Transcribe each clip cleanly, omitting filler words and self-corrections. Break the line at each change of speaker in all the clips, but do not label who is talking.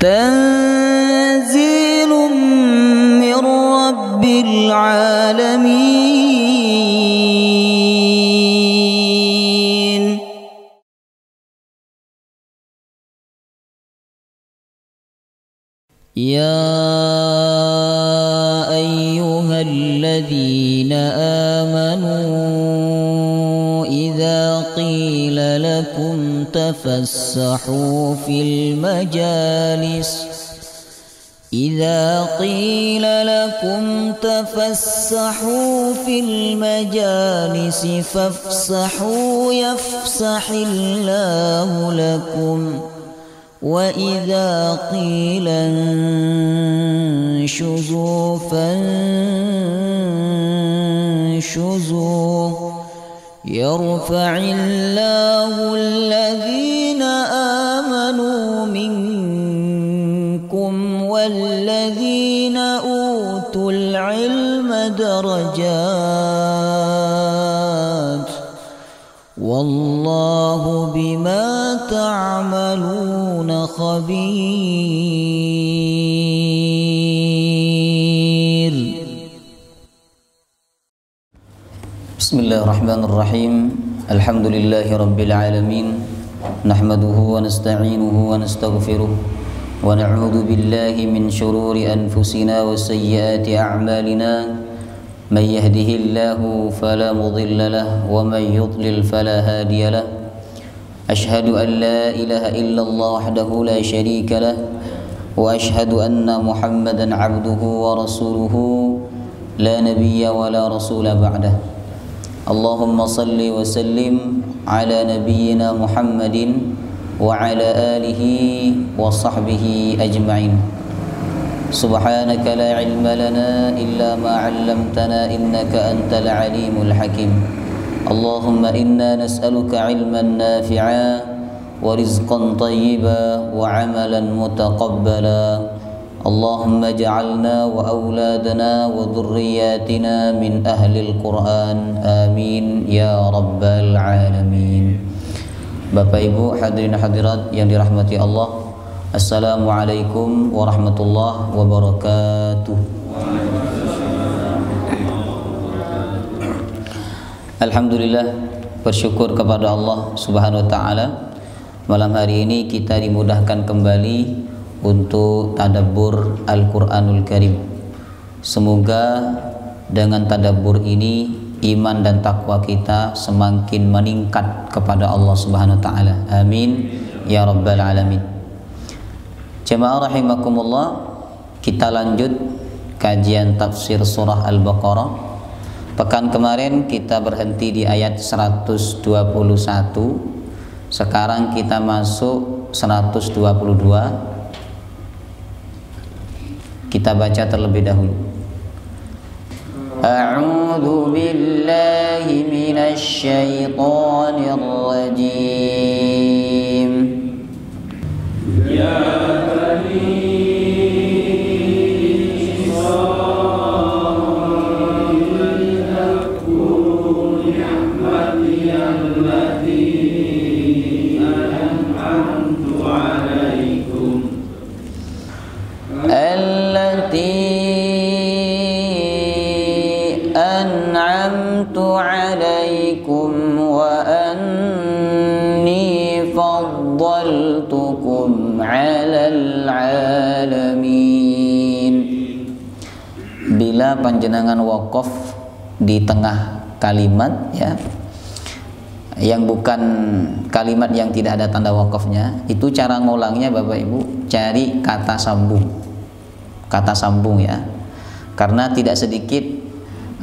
تنزيل من رب العالمين. يا أيها الذين آمنوا إذا قيل لكم تفسحوا في المجالس فافسحوا يفسح الله لكم وإذا قيل انشزوا فانشزوا يرفع الله الذين آمنوا منكم والذين أوتوا العلم درجات والله بما تعملون خبير. بسم الله الرحمن الرحيم. الحمد لله رب العالمين نحمده ونستعينه ونستغفره ونعوذ بالله من شرور أنفسنا وسيئات أعمالنا من يهده الله فلا مضل له ومن يضلل فلا هادي له. أشهد أن لا إله إلا الله وحده لا شريك له وأشهد أن محمدا عبده ورسوله لا نبي ولا رسول بعده. اللهم صل وسلم على نبينا محمد وعلى آله وصحبه أجمعين. سبحانك لا علم لنا إلا ما علمتنا إنك أنت العليم الحكيم. اللهم إنا نسألك علما نافعا ورزقا طيبا وعملا متقبلا. اللهم اجعلنا وأولادنا وذرياتنا من أهل القرآن آمين يا رب العالمين. Bapak Ibu hadirin hadirat yang dirahmati Allah, Assalamualaikum warahmatullahi wabarakatuh. Alhamdulillah, bersyukur kepada Allah Subhanahu wa taala. Malam hari ini kita dimudahkan kembali untuk tadabbur Al-Qur'anul Karim. Semoga dengan tadabbur ini iman dan takwa kita semakin meningkat kepada Allah Subhanahu wa taala. Amin ya rabbal alamin. Jemaah rahimakumullah, kita lanjut kajian tafsir surah Al-Baqarah. Pekan kemarin kita berhenti di ayat 121. Sekarang kita masuk 122. Kita baca terlebih dahulu. A'udzu billahi minasy syaithanir rajim. Ya bani أنعمت عليكم وأني فضلتكم على العالمين. Bila panjenengan wakaf di tengah kalimat ya, yang bukan kalimat yang tidak ada tanda wakafnya, itu cara ngulangnya Bapak Ibu cari kata sambung ya, karena tidak sedikit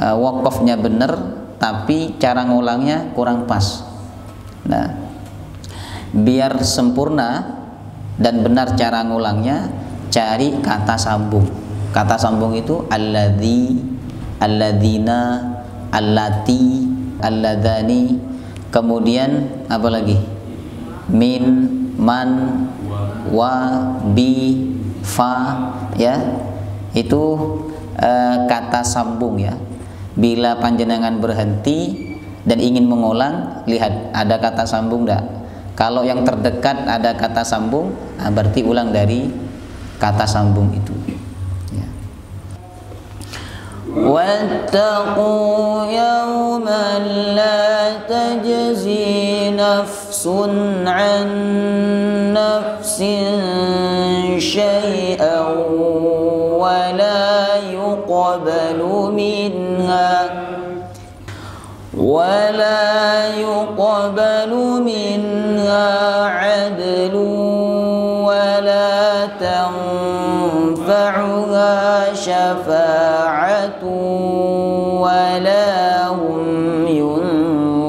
wakafnya benar tapi cara ngulangnya kurang pas. Nah, biar sempurna dan benar cara ngulangnya, cari kata sambung. Kata sambung itu alladzi, alladzina, allati, alladzani, kemudian apa lagi? Min, man, wa, bi, fa ya. Itu kata sambung ya. Bila panjenengan berhenti dan ingin mengulang, lihat ada kata sambung enggak. Kalau yang terdekat ada kata sambung, berarti ulang dari kata sambung itu. Ya. Wattaqu yawman la tajzi nafsun an nafsin syai'an wa la yuqbalu minha عدل ولا تنفعها شفاعة ولا هم ينصرون.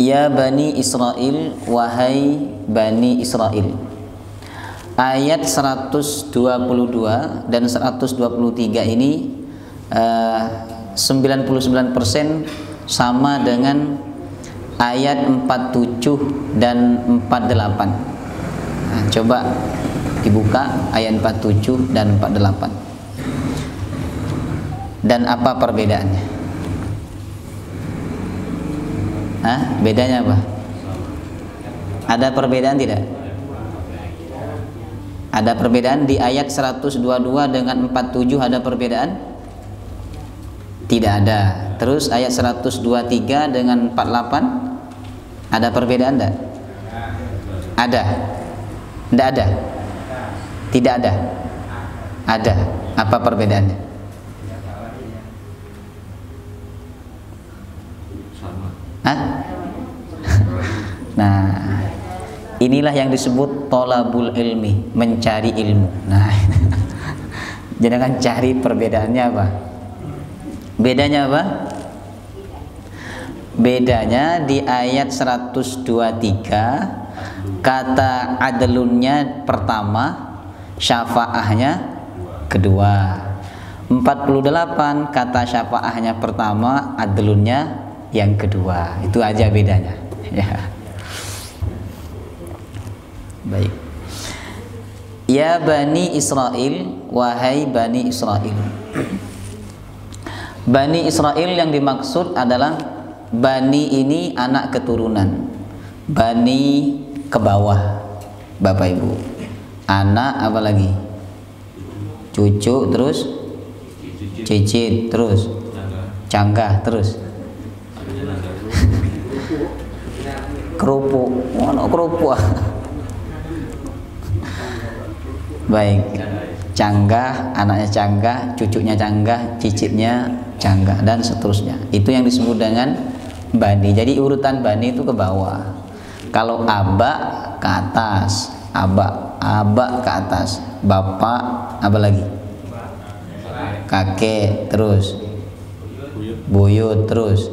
Ya Bani Israel, wahai Bani Israel. Ayat 122 dan 123 ini 99% sama dengan ayat 47 dan 48. Nah, coba dibuka ayat 47 dan 48. Dan apa perbedaannya? Hah? Bedanya apa? Ada perbedaan tidak? Ada perbedaan di ayat 122 dengan 47, ada perbedaan? Tidak ada. Terus ayat 123 dengan 48 ada perbedaan enggak? Ada. Enggak ada? Tidak ada? Ada. Apa perbedaannya? Hah? Nah, inilah yang disebut tolabul ilmi, mencari ilmu. Nah, jangan cari perbedaannya apa? Bedanya apa? Bedanya di ayat 123 kata adlunnya pertama, syafaahnya kedua. 48 kata syafaahnya pertama, adlunnya yang kedua. Itu aja bedanya. Ya. Baik. Ya Bani Israel, wahai Bani Israel. Bani Israel yang dimaksud adalah Bani ini anak keturunan, Bani ke bawah, Bapak Ibu. Anak apa lagi? Cucu, terus cicit, terus canggah, terus kerupuk. Mana kerupuk? Baik, canggah, anaknya canggah, cucunya canggah, cicitnya canggah, dan seterusnya. Itu yang disebut dengan Bani. Jadi urutan Bani itu ke bawah. Kalau abak ke atas, abak ke atas, bapak apa lagi? Kakek, terus buyut, terus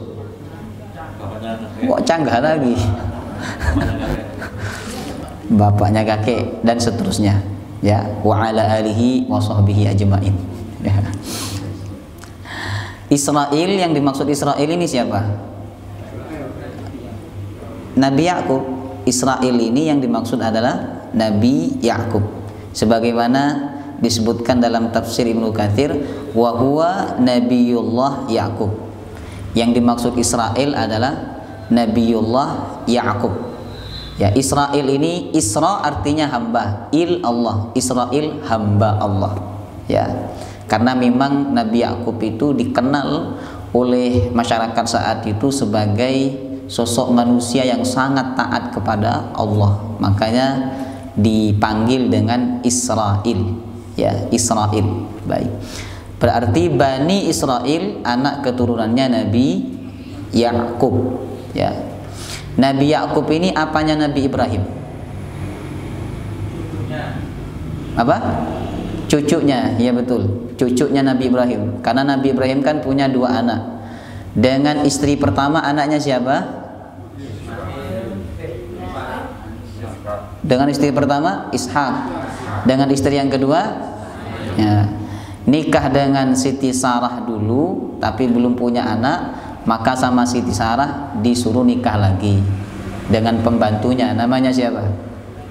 kok canggah lagi? Bapaknya kakek, dan seterusnya. Ya, wa ala alihi wa sahbihi ajmain. Ya. Israel, yang dimaksud Israel ini siapa? Nabi Yakub. Israel ini yang dimaksud adalah Nabi Yakub. Sebagaimana disebutkan dalam tafsir Ibnu Katsir, wa huwa nabiyullah Yakub. Yang dimaksud Israel adalah Nabiullah Yakub. Ya, Israel ini, Isra artinya hamba, Allah, Israel hamba Allah. Ya, karena memang Nabi Yakub itu dikenal oleh masyarakat saat itu sebagai sosok manusia yang sangat taat kepada Allah. Makanya dipanggil dengan Israel. Ya, Israel. Baik. Berarti Bani Israel anak keturunannya Nabi Yakub. Ya. Nabi Yakub ini apanya Nabi Ibrahim? Apa? Cucunya, ya betul. Cucunya Nabi Ibrahim. Karena Nabi Ibrahim kan punya dua anak. Dengan istri pertama anaknya siapa? Dengan istri pertama Ishak. Dengan istri yang kedua, ya, nikah dengan Siti Sarah dulu, tapi belum punya anak. Maka sama Siti Sarah disuruh nikah lagi dengan pembantunya, namanya siapa?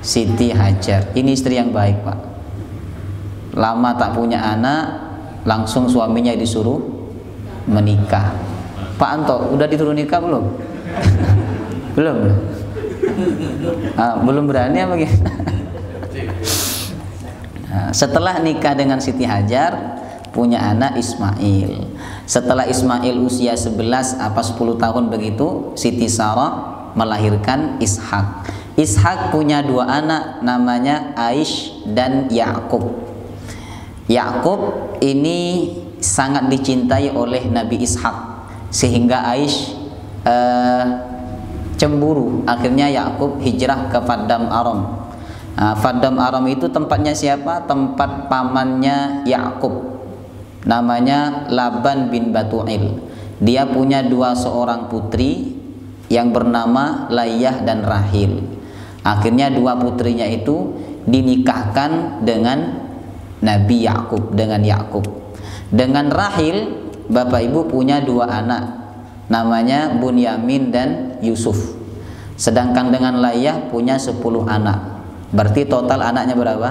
Siti Hajar. Ini istri yang baik, Pak. Lama tak punya anak, langsung suaminya disuruh menikah. Pak Anto, udah disuruh nikah belum? Belum. Belum berani apa gimana? Setelah nikah dengan Siti Hajar, punya anak Ismail. Setelah Ismail usia 11 apa 10 tahun begitu, Siti Sarah melahirkan Ishak. Ishak punya 2 anak, namanya Aish dan Yakub. Yakub ini sangat dicintai oleh Nabi Ishak, sehingga Aish cemburu. Akhirnya Yakub hijrah ke Faddam Aram. Faddam Aram itu tempatnya siapa? Tempat pamannya Yakub, namanya Laban bin Batu'il. Dia punya 2 seorang putri yang bernama Layyah dan Rahil. Akhirnya 2 putrinya itu dinikahkan dengan Nabi Yakub, dengan Yakub. Dengan Rahil, Bapak Ibu punya 2 anak, namanya Bunyamin dan Yusuf. Sedangkan dengan Layyah punya 10 anak. Berarti total anaknya berapa?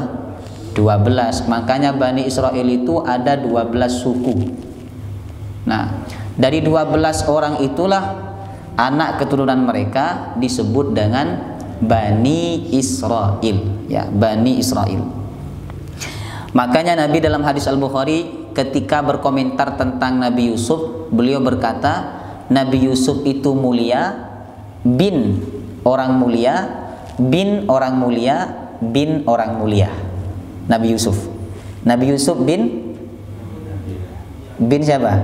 12. Makanya Bani Israel itu ada 12 suku. Nah, dari 12 orang itulah anak keturunan mereka disebut dengan Bani Israel, ya, Bani Israel. Makanya Nabi dalam hadis Al-Bukhari ketika berkomentar tentang Nabi Yusuf, beliau berkata, Nabi Yusuf itu mulia, bin orang mulia, bin orang mulia, bin orang mulia. Nabi Yusuf. Nabi Yusuf bin siapa?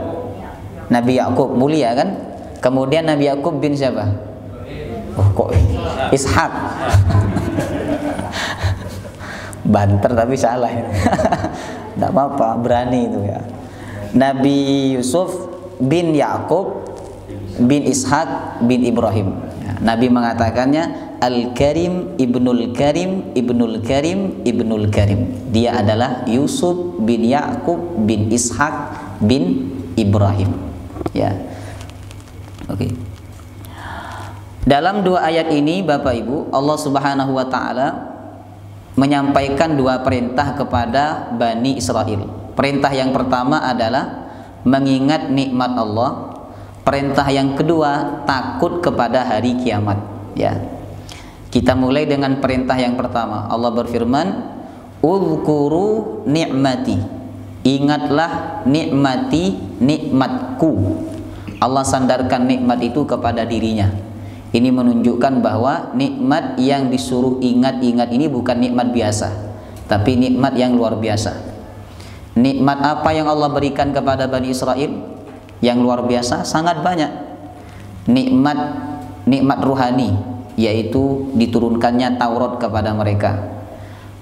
Nabi Yakub, mulia kan? Kemudian Nabi Yakub bin siapa? Oh, kok Ishak. Banter tapi salah ya. Tidak apa-apa, berani itu ya. Nabi Yusuf bin Yakub bin Ishak bin Ibrahim. Nabi mengatakannya Al-Karim ibnul Karim ibnul Karim ibnul Karim. Dia adalah Yusuf bin Yakub bin Ishak bin Ibrahim. Ya. Oke. Dalam 2 ayat ini Bapak Ibu, Allah Subhanahu wa taala menyampaikan 2 perintah kepada Bani Israel. Perintah yang pertama adalah mengingat nikmat Allah. Perintah yang kedua, takut kepada hari kiamat. Ya. Kita mulai dengan perintah yang pertama. Allah berfirman, "Uzkuru ni'mati." Ingatlah nikmati, nikmatku. Allah sandarkan nikmat itu kepada dirinya. Ini menunjukkan bahwa nikmat yang disuruh ingat-ingat ini bukan nikmat biasa, tapi nikmat yang luar biasa. Nikmat apa yang Allah berikan kepada Bani Israel? Yang luar biasa, sangat banyak. Nikmat ruhani, yaitu diturunkannya Taurat kepada mereka.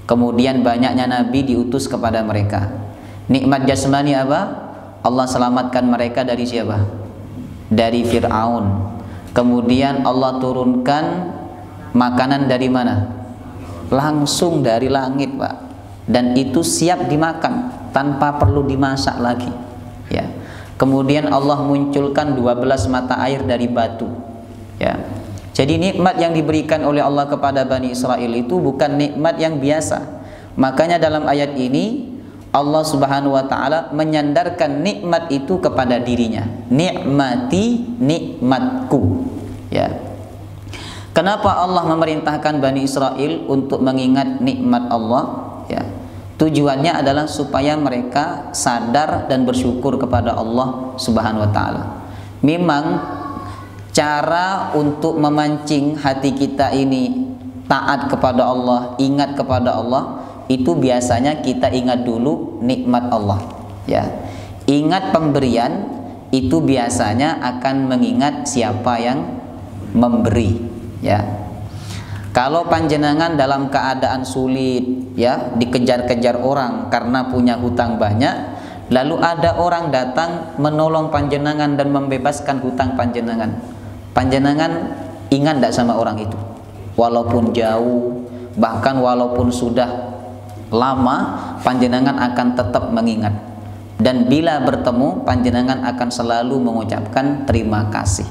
Kemudian banyaknya nabi diutus kepada mereka. Nikmat jasmani apa? Allah selamatkan mereka dari siapa? Dari Fir'aun. Kemudian Allah turunkan makanan dari mana? Langsung dari langit, Pak. Dan itu siap dimakan tanpa perlu dimasak lagi. Ya. Kemudian Allah munculkan 12 mata air dari batu. Ya. Jadi nikmat yang diberikan oleh Allah kepada Bani Israel itu bukan nikmat yang biasa. Makanya dalam ayat ini Allah Subhanahu wa taala menyandarkan nikmat itu kepada dirinya. Nikmati, nikmatku. Ya. Kenapa Allah memerintahkan Bani Israel untuk mengingat nikmat Allah? Ya. Tujuannya adalah supaya mereka sadar dan bersyukur kepada Allah Subhanahu wa taala. Memang cara untuk memancing hati kita ini taat kepada Allah, ingat kepada Allah, itu biasanya kita ingat dulu nikmat Allah. Ya. Ingat pemberian itu biasanya akan mengingat siapa yang memberi. Ya. Kalau panjenengan dalam keadaan sulit, ya, dikejar-kejar orang karena punya hutang banyak, lalu ada orang datang menolong panjenengan dan membebaskan hutang panjenengan, panjenengan ingat tidak sama orang itu? Walaupun jauh, bahkan walaupun sudah lama, panjenengan akan tetap mengingat. Dan bila bertemu, panjenengan akan selalu mengucapkan terima kasih.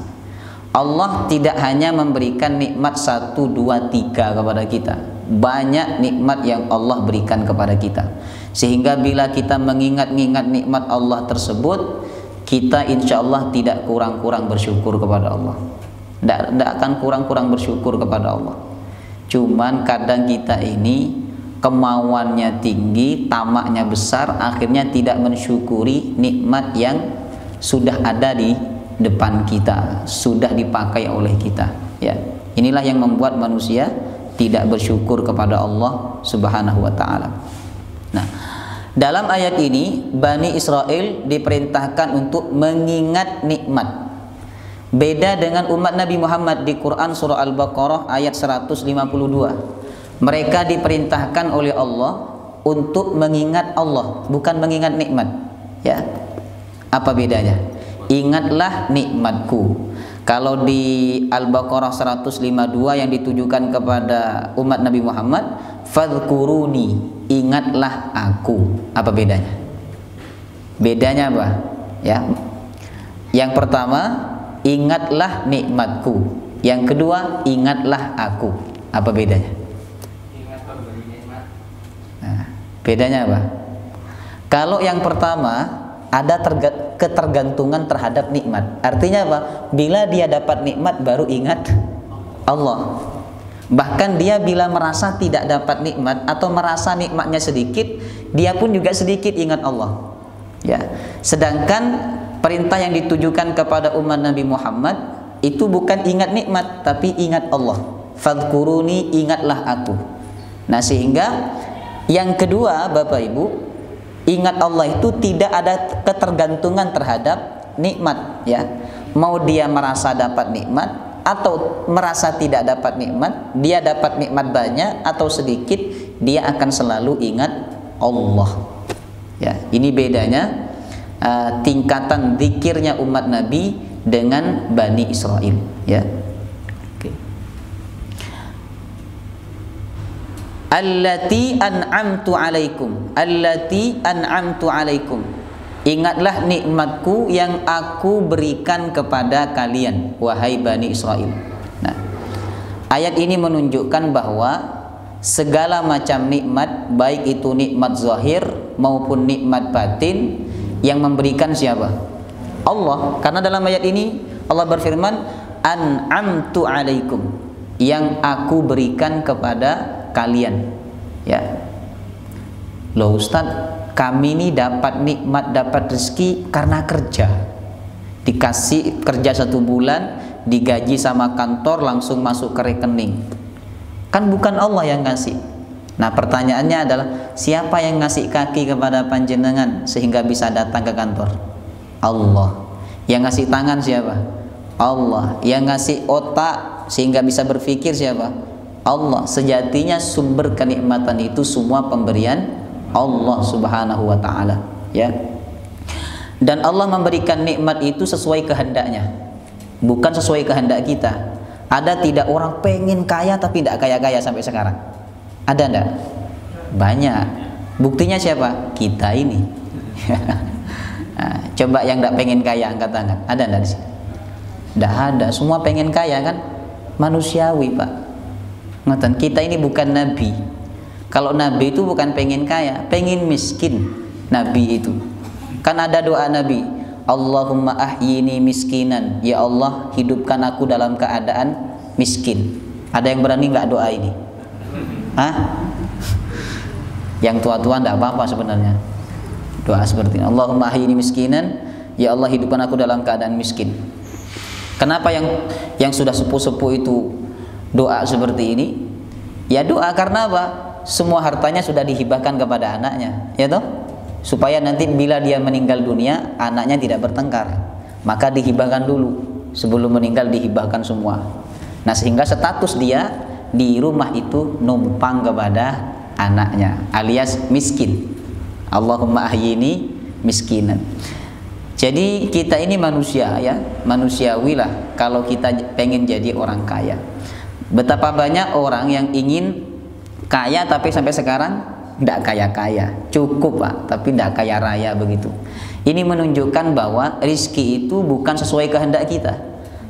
Allah tidak hanya memberikan nikmat 1, 2, 3 kepada kita. Banyak nikmat yang Allah berikan kepada kita. Sehingga bila kita mengingat-ingat nikmat Allah tersebut, kita insya Allah tidak kurang-kurang bersyukur kepada Allah. Tidak akan kurang-kurang bersyukur kepada Allah. Cuman kadang kita ini kemauannya tinggi, tamaknya besar, akhirnya tidak mensyukuri nikmat yang sudah ada di depan kita, sudah dipakai oleh kita. Ya, inilah yang membuat manusia tidak bersyukur kepada Allah Subhanahu wa taala. Nah, dalam ayat ini Bani Israel diperintahkan untuk mengingat nikmat. Beda dengan umat Nabi Muhammad di Quran surah Al-Baqarah ayat 152. Mereka diperintahkan oleh Allah untuk mengingat Allah, bukan mengingat nikmat. Ya, apa bedanya? Ingatlah nikmatku. Kalau di Al-Baqarah 152 yang ditujukan kepada umat Nabi Muhammad, fadhkuruni, ingatlah aku. Apa bedanya? Bedanya apa? Ya. Yang pertama, ingatlah nikmatku. Yang kedua, ingatlah aku. Apa bedanya? Nah, bedanya apa? Kalau yang pertama ada ketergantungan terhadap nikmat. Artinya apa? Bila dia dapat nikmat baru ingat Allah. Bahkan dia bila merasa tidak dapat nikmat atau merasa nikmatnya sedikit, dia pun juga sedikit ingat Allah. Ya. Sedangkan perintah yang ditujukan kepada umat Nabi Muhammad itu bukan ingat nikmat, tapi ingat Allah. Fadhkuruni, ingatlah aku. Nah, sehingga yang kedua, Bapak Ibu, ingat Allah itu tidak ada ketergantungan terhadap nikmat, ya. Mau dia merasa dapat nikmat atau merasa tidak dapat nikmat, dia dapat nikmat banyak atau sedikit, dia akan selalu ingat Allah. Ya, ini bedanya tingkatan zikirnya umat Nabi dengan Bani Israel, ya. Allati an'amtu alaikum, allati an'amtu alaikum, ingatlah nikmatku yang aku berikan kepada kalian, wahai Bani Israel. Nah, ayat ini menunjukkan bahwa segala macam nikmat, baik itu nikmat zahir maupun nikmat batin, yang memberikan siapa? Allah. Karena dalam ayat ini Allah berfirman, an'amtu alaikum, yang aku berikan kepada kalian. Ya, loh Ustaz, kami ini dapat nikmat, dapat rezeki karena kerja. Dikasih kerja 1 bulan, digaji sama kantor, langsung masuk ke rekening. Kan bukan Allah yang ngasih. Nah, pertanyaannya adalah, siapa yang ngasih kaki kepada panjenengan sehingga bisa datang ke kantor? Allah. Yang ngasih tangan siapa? Allah. Yang ngasih otak sehingga bisa berpikir siapa? Allah. Sejatinya sumber kenikmatan itu semua pemberian Allah Subhanahu wa taala, ya. Dan Allah memberikan nikmat itu sesuai kehendaknya, bukan sesuai kehendak kita. Ada tidak orang pengen kaya tapi tidak kaya-kaya sampai sekarang? Ada enggak? Banyak. Buktinya siapa? Kita ini. Nah, coba yang enggak pengen kaya angkat tangan. Ada enggak di sini? Enggak ada. Semua pengen kaya kan? Manusiawi, Pak. Ngoten, kita ini bukan nabi. Kalau nabi itu bukan pengen kaya, pengen miskin. Nabi itu kan ada doa Nabi, Allahumma ahyini miskinan, ya Allah hidupkan aku dalam keadaan miskin. Ada yang berani nggak doa ini? Hah? Yang tua-tua nggak apa-apa sebenarnya doa seperti ini, Allahumma ahyini miskinan, ya Allah hidupkan aku dalam keadaan miskin. Kenapa yang sudah sepuh-sepuh itu doa seperti ini? Ya doa karena apa? Semua hartanya sudah dihibahkan kepada anaknya, ya toh? Supaya nanti bila dia meninggal dunia, anaknya tidak bertengkar. Maka dihibahkan dulu, sebelum meninggal dihibahkan semua. Nah, sehingga status dia di rumah itu numpang kepada anaknya, alias miskin. Allahumma ahyini miskinan. Jadi kita ini manusia, ya, manusiawi lah kalau kita pengen jadi orang kaya. Betapa banyak orang yang ingin kaya tapi sampai sekarang tidak kaya-kaya, cukup Pak, tapi tidak kaya raya begitu. Ini menunjukkan bahwa rizki itu bukan sesuai kehendak kita,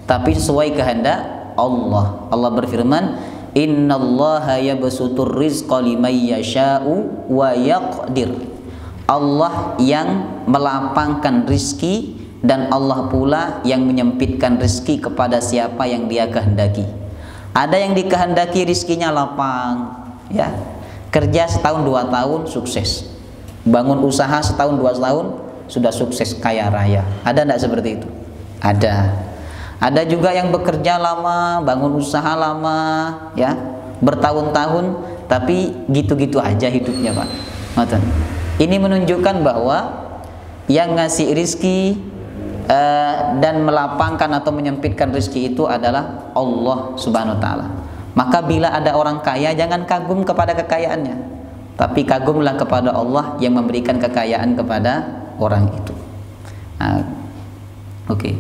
tapi sesuai kehendak Allah. Allah berfirman, innallaha yabsutur rizqa liman yasha'u wa yaqdir. Allah yang melapangkan rizki dan Allah pula yang menyempitkan rezeki kepada siapa yang Dia kehendaki. Ada yang dikehendaki rizkinya lapang, ya, kerja setahun 2 tahun sukses, bangun usaha setahun 2 tahun sudah sukses kaya raya. Ada tidak seperti itu? Ada juga yang bekerja lama, bangun usaha lama, ya, bertahun-tahun, tapi gitu-gitu aja hidupnya, Pak. Ini menunjukkan bahwa yang ngasih rizki dan melapangkan atau menyempitkan rizki itu adalah Allah Subhanahu wa Ta'ala. Maka bila ada orang kaya, jangan kagum kepada kekayaannya, tapi kagumlah kepada Allah yang memberikan kekayaan kepada orang itu. Oke.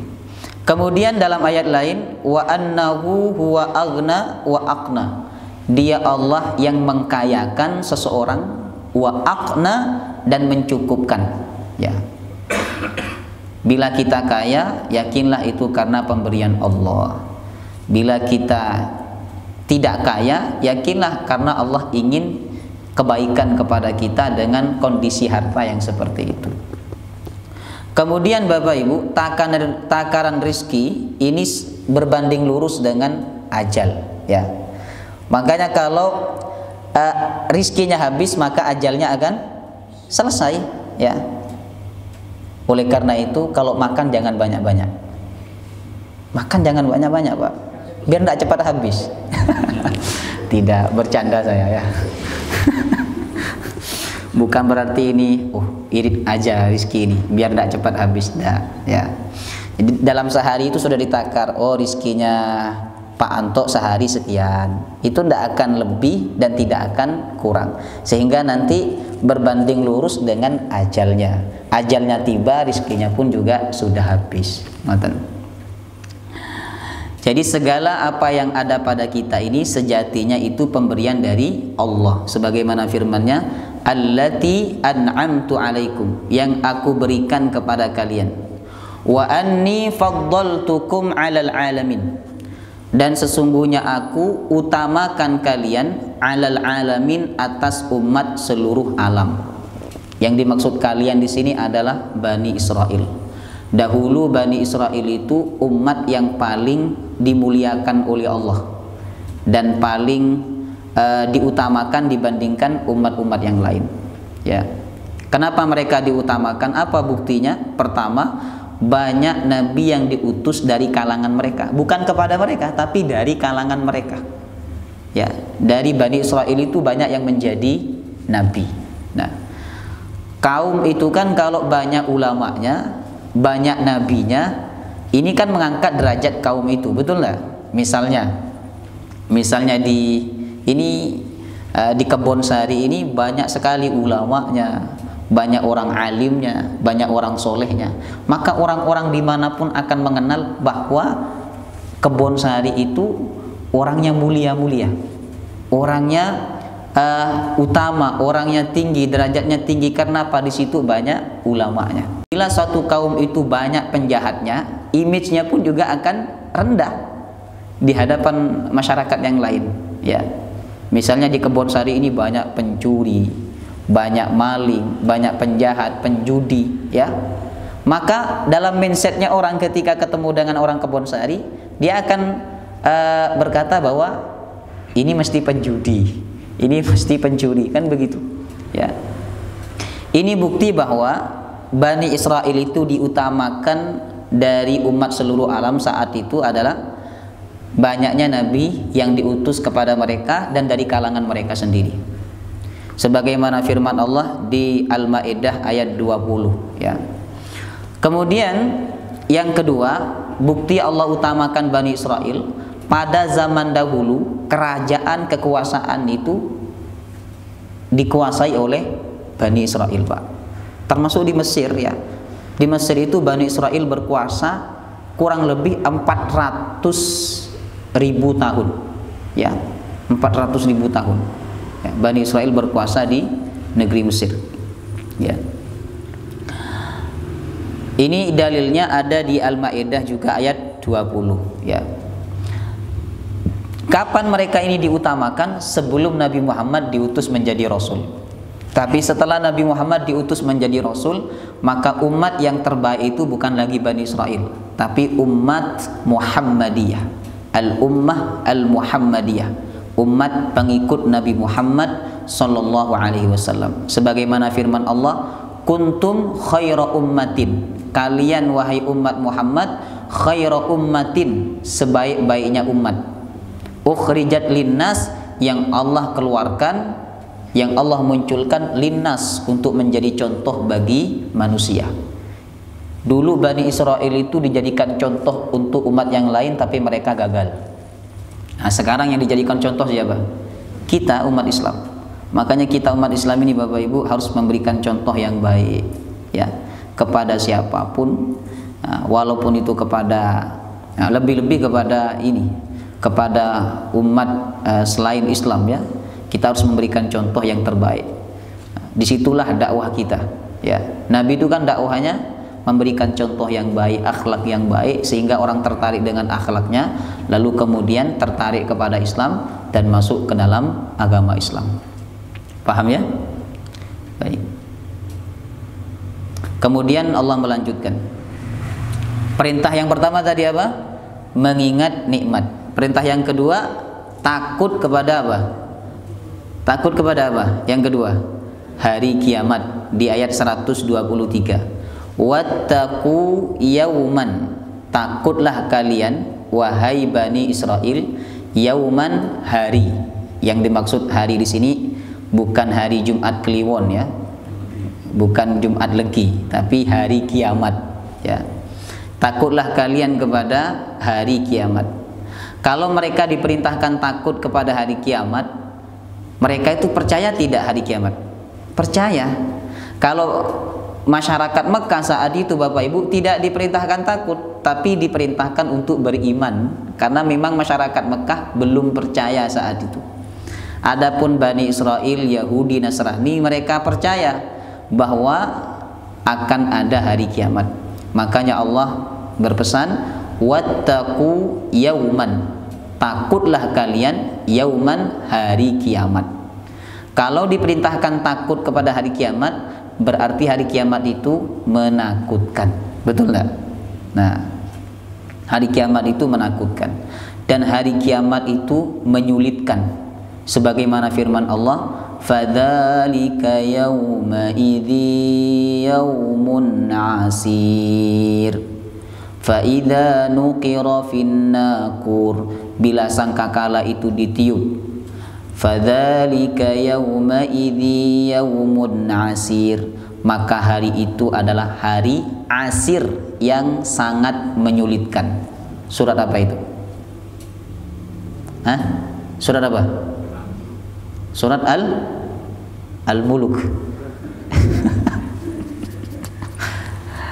Kemudian dalam ayat lain, wa annahu huwa aghna wa aqna. Dia Allah yang mengkayakan seseorang, wa aqna, dan mencukupkan. Ya. Bila kita kaya, yakinlah itu karena pemberian Allah. Bila kita tidak kaya, yakinlah karena Allah ingin kebaikan kepada kita dengan kondisi harta yang seperti itu. Kemudian Bapak Ibu, takaran rizki ini berbanding lurus dengan ajal, ya. Makanya kalau rizkinya habis, maka ajalnya akan selesai, ya. Oleh karena itu, kalau makan jangan banyak-banyak. Makan jangan banyak-banyak, Pak, biar tidak cepat habis. Tidak, bercanda saya, ya. Bukan berarti ini irit aja rizki ini biar tidak cepat habis, dah, ya. Jadi dalam sehari itu sudah ditakar, rizkinya Pak Anto sehari sekian, itu tidak akan lebih dan tidak akan kurang, sehingga nanti berbanding lurus dengan ajalnya. Ajalnya tiba, rizkinya pun juga sudah habis. Jadi segala apa yang ada pada kita ini sejatinya itu pemberian dari Allah, sebagaimana firman-Nya, allati an'amtu alaikum, yang aku berikan kepada kalian, wa anni faddaltukum 'alal alamin, dan sesungguhnya aku utamakan kalian 'alal alamin, atas umat seluruh alam. Yang dimaksud kalian di sini adalah Bani Israel. Dahulu Bani Israel itu umat yang paling dimuliakan oleh Allah dan paling diutamakan dibandingkan umat-umat yang lain, ya. Kenapa mereka diutamakan? Apa buktinya? Pertama, banyak nabi yang diutus dari kalangan mereka, bukan kepada mereka tapi dari kalangan mereka, ya. Dari Bani Israel itu banyak yang menjadi nabi. Nah, kaum itu kan kalau banyak ulamanya, banyak nabinya, ini kan mengangkat derajat kaum itu, betul nggak? Misalnya di Kebon Sari ini banyak sekali ulamanya, banyak orang alimnya, banyak orang solehnya. Maka orang-orang dimanapun akan mengenal bahwa Kebon Sari itu orangnya mulia-mulia, orangnya utama, orangnya tinggi, derajatnya tinggi. Karena apa? Di situ banyak ulamanya. Bila suatu kaum itu banyak penjahatnya, image-nya pun juga akan rendah di hadapan masyarakat yang lain, ya. Misalnya di Kebon Sari ini banyak pencuri, banyak maling, banyak penjahat, penjudi, ya. Maka dalam mindsetnya orang ketika ketemu dengan orang Kebon Sari, dia akan berkata bahwa ini mesti penjudi, ini mesti pencuri, kan begitu, ya. Ini bukti bahwa Bani Israel itu diutamakan dari umat seluruh alam saat itu adalah banyaknya nabi yang diutus kepada mereka dan dari kalangan mereka sendiri, sebagaimana firman Allah di Al-Maidah ayat 20, ya. Kemudian yang kedua, bukti Allah utamakan Bani Israel, pada zaman dahulu kerajaan kekuasaan itu dikuasai oleh Bani Israel, Pak. Termasuk di Mesir, ya. Di Mesir itu Bani Israel berkuasa kurang lebih 400.000 tahun, ya, 400.000 tahun, ya, Bani Israel berkuasa di negeri Mesir, ya. Ini dalilnya ada di Al-Maidah juga ayat 20, ya. Kapan mereka ini diutamakan? Sebelum Nabi Muhammad diutus menjadi Rasul. Tapi setelah Nabi Muhammad diutus menjadi Rasul, maka umat yang terbaik itu bukan lagi Bani Israel, tapi umat Muhammadiyah, al-ummah al-Muhammadiyah, umat pengikut Nabi Muhammad sallallahu alaihi wasallam. Sebagaimana firman Allah, kuntum khaira ummatin, kalian wahai umat Muhammad, khaira ummatin, sebaik-baiknya umat, ukhrijat linnas, yang Allah keluarkan, yang Allah munculkan, linnas, untuk menjadi contoh bagi manusia. Dulu Bani Israel itu dijadikan contoh untuk umat yang lain, tapi mereka gagal. Nah, sekarang yang dijadikan contoh siapa? Kita, umat Islam. Makanya kita umat Islam ini Bapak Ibu harus memberikan contoh yang baik, ya, kepada siapapun, walaupun itu kepada, lebih-lebih kepada ini, kepada umat selain Islam, ya. Kita harus memberikan contoh yang terbaik. Disitulah dakwah kita, ya. Nabi itu kan dakwahnya memberikan contoh yang baik, akhlak yang baik, sehingga orang tertarik dengan akhlaknya, lalu kemudian tertarik kepada Islam dan masuk ke dalam agama Islam. Paham ya? Baik. Kemudian Allah melanjutkan. Perintah yang pertama tadi apa? Mengingat nikmat. Perintah yang kedua, takut kepada apa? Takut kepada apa? Yang kedua, hari kiamat, di ayat 123. Wattaqu yauman, takutlah kalian wahai Bani Israel, yauman, hari. Yang dimaksud hari di sini bukan hari Jumat Kliwon, ya, bukan Jumat Legi, tapi hari kiamat, ya. Takutlah kalian kepada hari kiamat. Kalau mereka diperintahkan takut kepada hari kiamat, mereka itu percaya tidak hari kiamat? Percaya. Kalau masyarakat Mekah saat itu Bapak Ibu tidak diperintahkan takut, tapi diperintahkan untuk beriman, karena memang masyarakat Mekah belum percaya saat itu. Adapun Bani Israel, Yahudi, Nasrani, mereka percaya bahwa akan ada hari kiamat. Makanya Allah berpesan, wattaqu yauman, takutlah kalian yauman, hari kiamat. Kalau diperintahkan takut kepada hari kiamat, berarti hari kiamat itu menakutkan. Betul enggak? Nah, hari kiamat itu menakutkan, dan hari kiamat itu menyulitkan. Sebagaimana firman Allah, fadzalika yauma idzi yaumun asir fa idza nuqira fin naqur, bila sangkakala itu ditiup, fadzalika yauma idzi yaumun asir, maka hari itu adalah hari asir yang sangat menyulitkan. Surat apa itu? Hah? Surat apa? Surat Al-Muluk.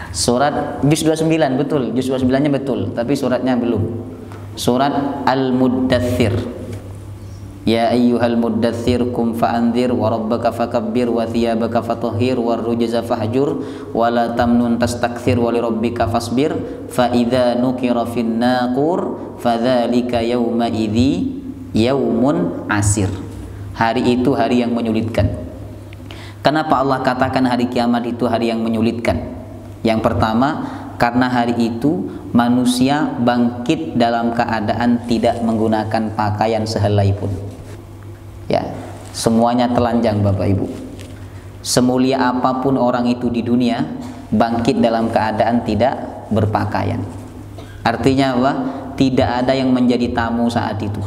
Surat juz 29, betul, juz 29-nya betul, tapi suratnya belum. Surat Al-Muddathir. Ya ayyuhal muddathir kum fa'anzir wa rabbaka fakabbir wa thiyabaka fatahhir wa rujza fahjur wa la tamnun tastakthir wa li rabbika fasbir fa idza nuqira fin naqur fadzalika yauma idzi yaumun asir. Hari itu hari yang menyulitkan. Kenapa Allah katakan hari kiamat itu hari yang menyulitkan? Yang pertama, karena hari itu manusia bangkit dalam keadaan tidak menggunakan pakaian sehelai pun. Ya, semuanya telanjang Bapak Ibu. Semulia apapun orang itu di dunia, bangkit dalam keadaan tidak berpakaian. Artinya apa? Tidak ada yang menjadi tamu saat itu.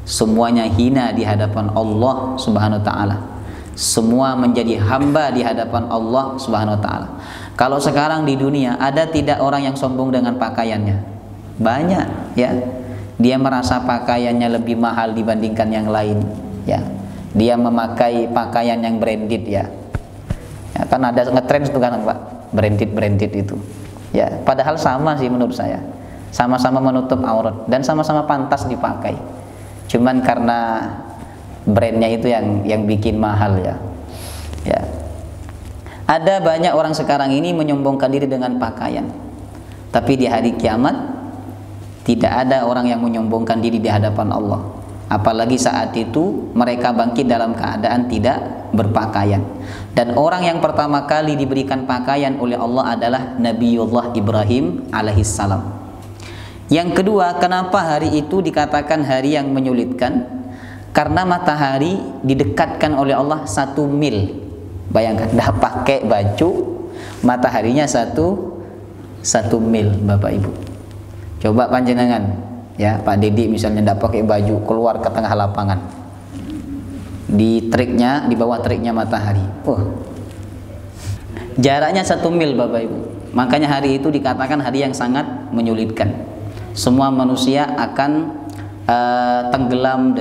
Semuanya hina di hadapan Allah Subhanahu wa taala. Semua menjadi hamba di hadapan Allah Subhanahu wa taala. Kalau sekarang di dunia ada tidak orang yang sombong dengan pakaiannya? Banyak, ya. Dia merasa pakaiannya lebih mahal dibandingkan yang lain, ya. Dia memakai pakaian yang branded, ya. Ya, kan ada ngetrend itu kan Pak, branded itu. Ya, padahal sama sih menurut saya. Sama-sama menutup aurat dan sama-sama pantas dipakai. Cuman karena brandnya itu yang bikin mahal, ya. Ya. Ada banyak orang sekarang ini menyombongkan diri dengan pakaian. Tapi di hari kiamat tidak ada orang yang menyombongkan diri di hadapan Allah. Apalagi saat itu mereka bangkit dalam keadaan tidak berpakaian. Dan orang yang pertama kali diberikan pakaian oleh Allah adalah Nabiullah Ibrahim alaihissalam. Yang kedua, kenapa hari itu dikatakan hari yang menyulitkan? Karena matahari didekatkan oleh Allah 1 mil. Bayangkan, dah pakai baju, mataharinya 1 mil, Bapak Ibu. Coba panjenengan, ya Pak Dedi misalnya tidak pakai baju, keluar ke tengah lapangan, di bawah teriknya matahari, jaraknya 1 mil, Bapak Ibu. Makanya hari itu dikatakan hari yang sangat menyulitkan. Semua manusia akan tenggelam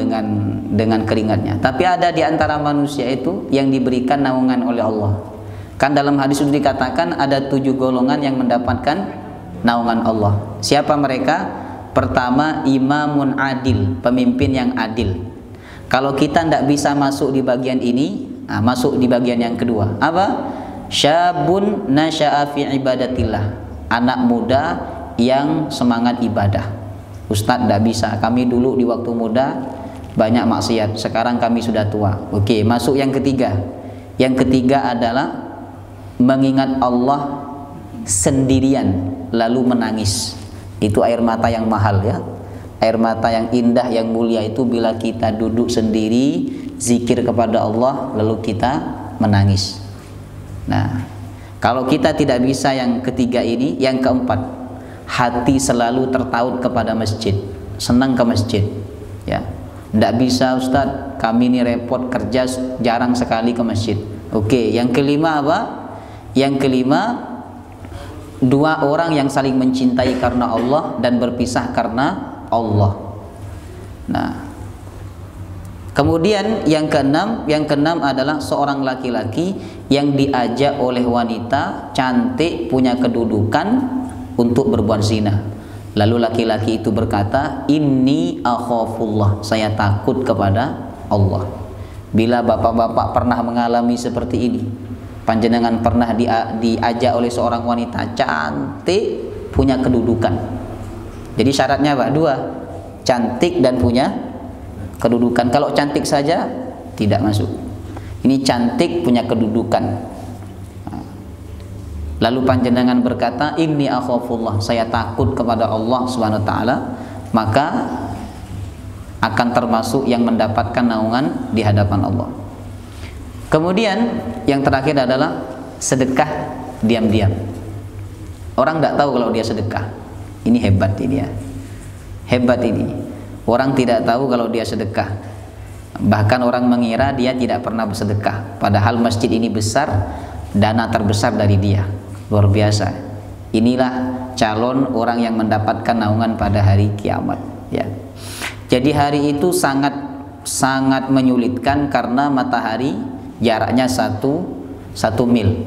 dengan keringatnya. Tapi ada di antara manusia itu yang diberikan naungan oleh Allah. Kan dalam hadis itu dikatakan ada 7 golongan yang mendapatkan naungan Allah. Siapa mereka? Pertama, imamun adil, pemimpin yang adil. Kalau kita tidak bisa masuk di bagian ini, masuk di bagian yang kedua. Apa? Syabun nasya'a fi ibadatillah, anak muda yang semangat ibadah. Ustadz tidak bisa, kami dulu di waktu muda banyak maksiat, sekarang kami sudah tua. Oke, masuk yang ketiga. Yang ketiga adalah mengingat Allah sendirian lalu menangis. Itu air mata yang mahal, ya. Air mata yang indah, yang mulia itu bila kita duduk sendiri, zikir kepada Allah, lalu kita menangis. Nah, kalau kita tidak bisa yang ketiga ini, yang keempat, hati selalu tertaut kepada masjid, senang ke masjid, ya. Tidak bisa, Ustadz, kami ini repot kerja, jarang sekali ke masjid. Oke, yang kelima apa? Yang kelima, 2 orang yang saling mencintai karena Allah dan berpisah karena Allah. Nah, kemudian yang keenam adalah seorang laki-laki yang diajak oleh wanita cantik, punya kedudukan untuk berbuat zina. Lalu laki-laki itu berkata, inni akhafullah, saya takut kepada Allah. Bila bapak-bapak pernah mengalami seperti ini, panjenengan pernah diajak oleh seorang wanita cantik, punya kedudukan. Jadi syaratnya apa? 2, cantik dan punya kedudukan. Kalau cantik saja tidak masuk. Ini cantik, punya kedudukan. Lalu panjenengan berkata, inni akhafullah, saya takut kepada Allah Subhanahu wa taala, maka akan termasuk yang mendapatkan naungan di hadapan Allah. Kemudian yang terakhir adalah sedekah diam-diam. Orang tidak tahu kalau dia sedekah. Ini hebat ini, ya. Hebat ini. Orang tidak tahu kalau dia sedekah. Bahkan orang mengira dia tidak pernah bersedekah. Padahal masjid ini besar, dana terbesar dari dia. Luar biasa. Inilah calon orang yang mendapatkan naungan pada hari kiamat, ya. Jadi hari itu sangat menyulitkan karena matahari jaraknya 1 mil.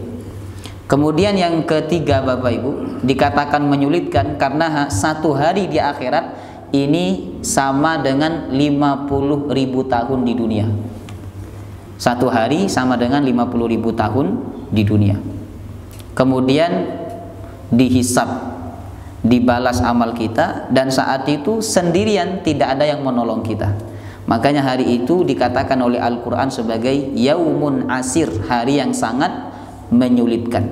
Kemudian yang ketiga, Bapak Ibu, dikatakan menyulitkan karena 1 hari di akhirat ini sama dengan 50.000 tahun di dunia. 1 hari sama dengan 50.000 tahun di dunia. Kemudian dihisab, dibalas amal kita, dan saat itu sendirian, tidak ada yang menolong kita. Makanya hari itu dikatakan oleh Al-Quran sebagai yaumun asir, hari yang sangat menyulitkan.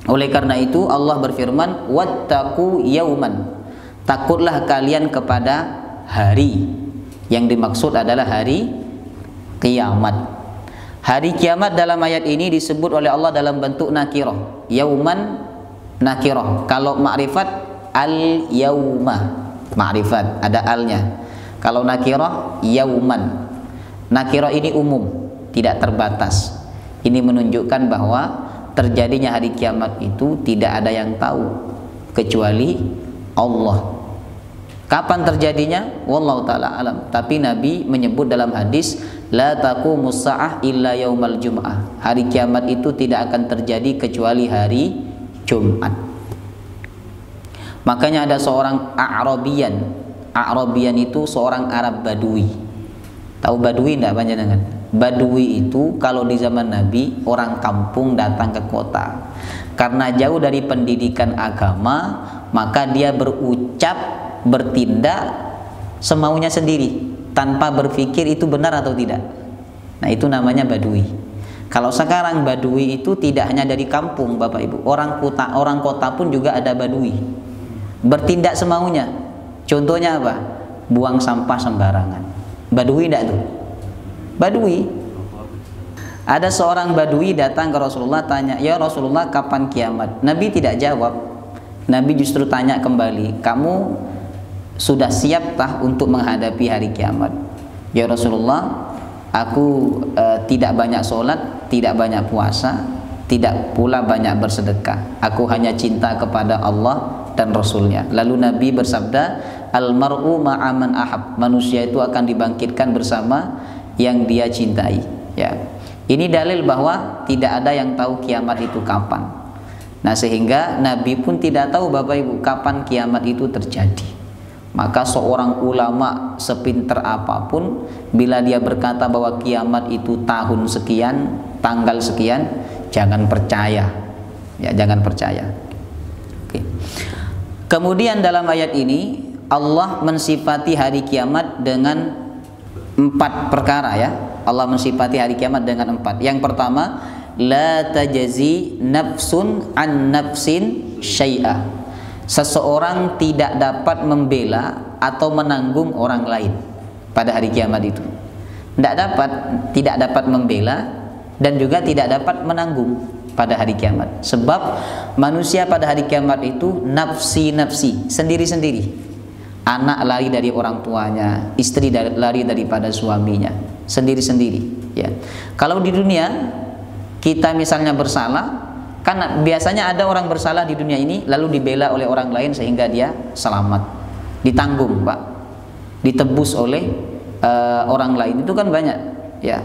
Oleh karena itu Allah berfirman, wattaqu yauman, takutlah kalian kepada hari. Yang dimaksud adalah hari kiamat. Hari kiamat dalam ayat ini disebut oleh Allah dalam bentuk nakirah, yauman nakirah. Kalau ma'rifat, al-yauma, ma'rifat ada alnya. Kalau nakirah, yauman. Nakirah ini umum, tidak terbatas. Ini menunjukkan bahwa terjadinya hari kiamat itu tidak ada yang tahu kecuali Allah. Kapan terjadinya? Wallahu ta'ala alam. Tapi Nabi menyebut dalam hadis, la taqumus sa'ah illa yaumal jum'ah. Hari kiamat itu tidak akan terjadi kecuali hari Jumat. Makanya ada seorang A'rabiyan. A'rabiyan itu seorang Arab Badui. Tahu Badui enggak panjenengan? Badui itu kalau di zaman Nabi orang kampung datang ke kota. Karena jauh dari pendidikan agama, maka dia berucap, bertindak semaunya sendiri. tanpa berpikir itu benar atau tidak. Nah, itu namanya badui. Kalau sekarang badui itu tidak hanya dari kampung, Bapak Ibu. Orang kota pun juga ada badui. Bertindak semaunya. Contohnya apa? Buang sampah sembarangan. Badui enggak tuh? Badui. Ada seorang badui datang ke Rasulullah, tanya, "Ya Rasulullah, kapan kiamat?" Nabi tidak jawab. Nabi justru tanya kembali, "Kamu sudah siapkah untuk menghadapi hari kiamat?" "Ya Rasulullah, aku tidak banyak sholat, tidak banyak puasa, tidak pula banyak bersedekah. Aku hanya cinta kepada Allah dan Rasulnya." Lalu Nabi bersabda, "Al-mar'u ma'aman ahab." Manusia itu akan dibangkitkan bersama yang dia cintai. Ya, ini dalil bahwa tidak ada yang tahu kiamat itu kapan. Nah, sehingga Nabi pun tidak tahu, Bapak Ibu, kapan kiamat itu terjadi. Maka seorang ulama sepinter apapun, bila dia berkata bahwa kiamat itu tahun sekian, tanggal sekian, jangan percaya. Ya, jangan percaya. Oke. Kemudian dalam ayat ini Allah mensifati hari kiamat dengan 4 perkara, ya. Allah mensifati hari kiamat dengan 4. Yang pertama, la tajzi nafsun an nafsin syai'ah. Seseorang tidak dapat membela atau menanggung orang lain pada hari kiamat itu. Tidak dapat membela dan juga tidak dapat menanggung pada hari kiamat. Sebab manusia pada hari kiamat itu nafsi-nafsi, sendiri-sendiri. Anak lari dari orang tuanya, istri lari daripada suaminya, sendiri-sendiri, ya. Kalau di dunia kita misalnya bersalah, kan biasanya ada orang bersalah di dunia ini lalu dibela oleh orang lain sehingga dia selamat, ditanggung, Pak, ditebus oleh orang lain, itu kan banyak, ya.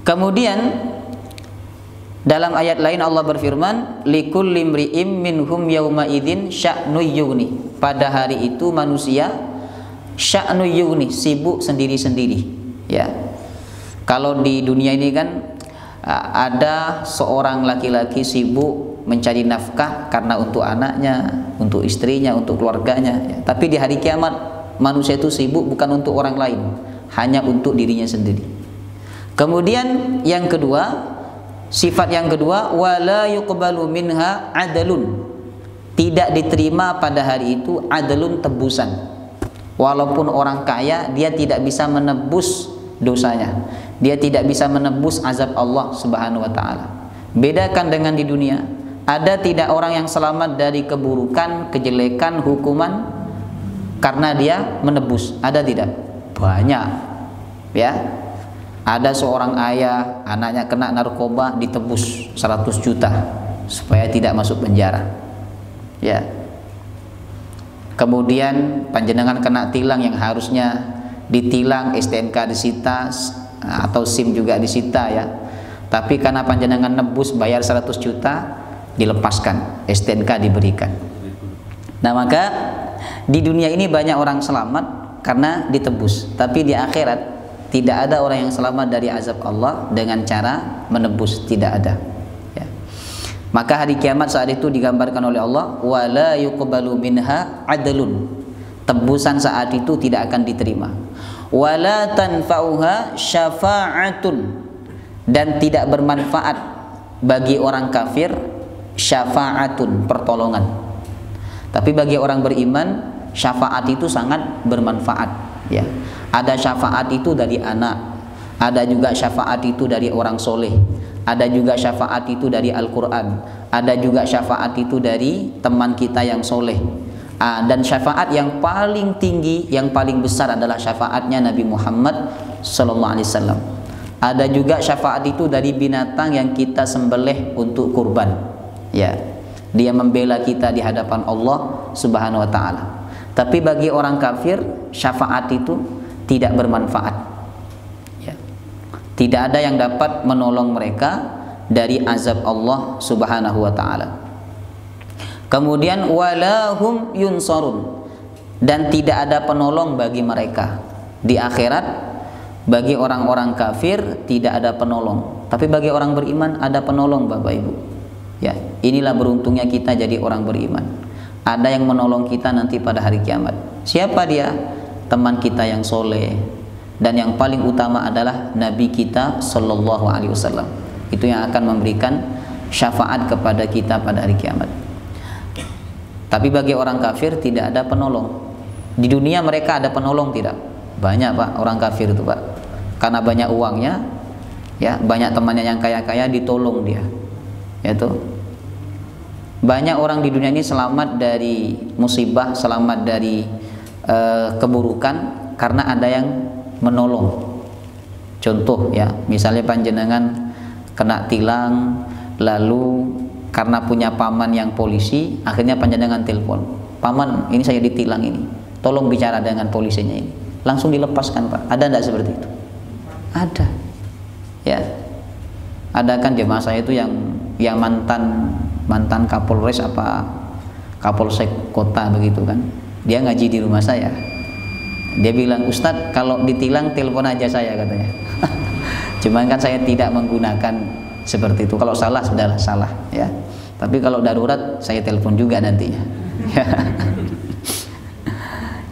Kemudian dalam ayat lain Allah berfirman, likulli imri'im minhum yauma idzin sya'nu yughni. Pada hari itu manusia sya'nu yughni, sibuk sendiri-sendiri, ya. Kalau di dunia ini kan ada seorang laki-laki sibuk mencari nafkah karena untuk anaknya, untuk istrinya, untuk keluarganya, ya. Tapi di hari kiamat manusia itu sibuk bukan untuk orang lain, hanya untuk dirinya sendiri. Kemudian yang kedua, sifat yang kedua, wala yuqbalu minha adalun. Tidak diterima pada hari itu adalun, tebusan. Walaupun orang kaya, dia tidak bisa menebus dosanya. Dia tidak bisa menebus azab Allah Subhanahu wa taala. Bedakan dengan di dunia, ada tidak orang yang selamat dari keburukan, kejelekan, hukuman karena dia menebus? Ada tidak? Banyak. Ya. Ada seorang ayah, anaknya kena narkoba, ditebus 100 juta supaya tidak masuk penjara. Ya. Kemudian panjenengan kena tilang yang harusnya ditilang, STNK disita atau SIM juga disita, ya. Tapi karena panjenengan nebus bayar 100 juta, dilepaskan, STNK diberikan. Nah, maka di dunia ini banyak orang selamat karena ditebus, tapi di akhirat tidak ada orang yang selamat dari azab Allah dengan cara menebus, tidak ada, ya. Maka hari kiamat saat itu digambarkan oleh Allah, wala yuqbalu minha adlun. Tebusan saat itu tidak akan diterima. Wala tanfa'uha syafa'atun. Dan tidak bermanfaat bagi orang kafir syafa'atun, pertolongan. Tapi bagi orang beriman, syafaat itu sangat bermanfaat, ya. Ada syafaat itu dari anak, ada juga syafaat itu dari orang soleh, ada juga syafaat itu dari Al-Quran, ada juga syafaat itu dari teman kita yang soleh. Dan syafaat yang paling tinggi, yang paling besar adalah syafaatnya Nabi Muhammad SAW. Ada juga syafaat itu dari binatang yang kita sembelih untuk kurban, ya. Dia membela kita di hadapan Allah Subhanahu wa taala. Tapi bagi orang kafir, syafaat itu tidak bermanfaat, ya. Tidak ada yang dapat menolong mereka dari azab Allah Subhanahu wa taala. Kemudian walahum yunsarun, dan tidak ada penolong bagi mereka di akhirat. Bagi orang-orang kafir tidak ada penolong, tapi bagi orang beriman ada penolong, Bapak Ibu, ya. Inilah beruntungnya kita jadi orang beriman. Ada yang menolong kita nanti pada hari kiamat. Siapa dia? teman kita yang soleh, dan yang paling utama adalah Nabi kita Sallallahu Alaihi Wasallam. Itu yang akan memberikan syafaat kepada kita pada hari kiamat. Tapi bagi orang kafir tidak ada penolong. Di dunia mereka ada penolong tidak? Banyak Pak, orang kafir itu Pak. Karena banyak uangnya, ya banyak temannya yang kaya-kaya, ditolong dia. Yaitu banyak orang di dunia ini selamat dari musibah, selamat dari keburukan karena ada yang menolong. Contoh ya, misalnya panjenengan kena tilang, lalu karena punya paman yang polisi, akhirnya panjenengan telepon, paman ini saya ditilang ini, tolong bicara dengan polisinya ini, langsung dilepaskan Pak. Ada enggak seperti itu? Ada ya, ada kan jemaah saya itu yang mantan Kapolres apa Kapolsek kota begitu kan, dia ngaji di rumah saya, dia bilang, Ustadz kalau ditilang telepon aja saya katanya. Cuman kan saya tidak menggunakan seperti itu. Kalau salah sudahlah salah ya, tapi kalau darurat saya telepon juga nantinya.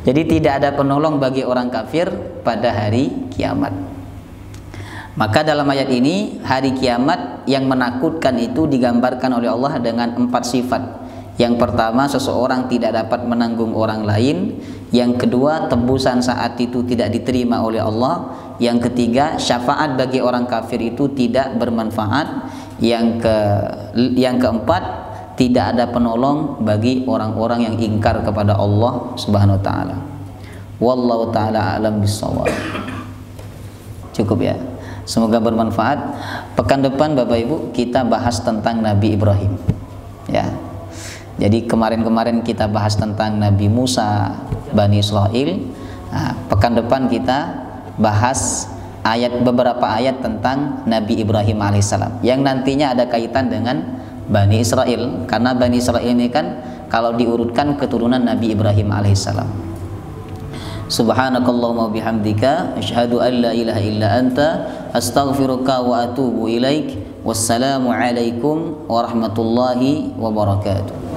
Jadi tidak ada penolong bagi orang kafir pada hari kiamat. Maka dalam ayat ini hari kiamat yang menakutkan itu digambarkan oleh Allah dengan 4 sifat. Yang pertama, seseorang tidak dapat menanggung orang lain. Yang kedua, tebusan saat itu tidak diterima oleh Allah. Yang ketiga, syafaat bagi orang kafir itu tidak bermanfaat. Yang keempat, tidak ada penolong bagi orang-orang yang ingkar kepada Allah Subhanahu wa taala. Wallahu taala a'lam bissawab. Cukup ya. Semoga bermanfaat. Pekan depan Bapak Ibu kita bahas tentang Nabi Ibrahim. Ya. Jadi kemarin-kemarin kita bahas tentang Nabi Musa, Bani Israel. Nah, pekan depan kita bahas beberapa ayat tentang Nabi Ibrahim alaihissalam yang nantinya ada kaitan dengan Bani Israel, karena Bani Israel ini kan kalau diurutkan keturunan Nabi Ibrahim alaihissalam. Subhanakallahumma bihamdika asyhadu an la ilaha illa anta astaghfiruka wa atubu ilaik. Wassalamu alaikum warahmatullahi wabarakatuh.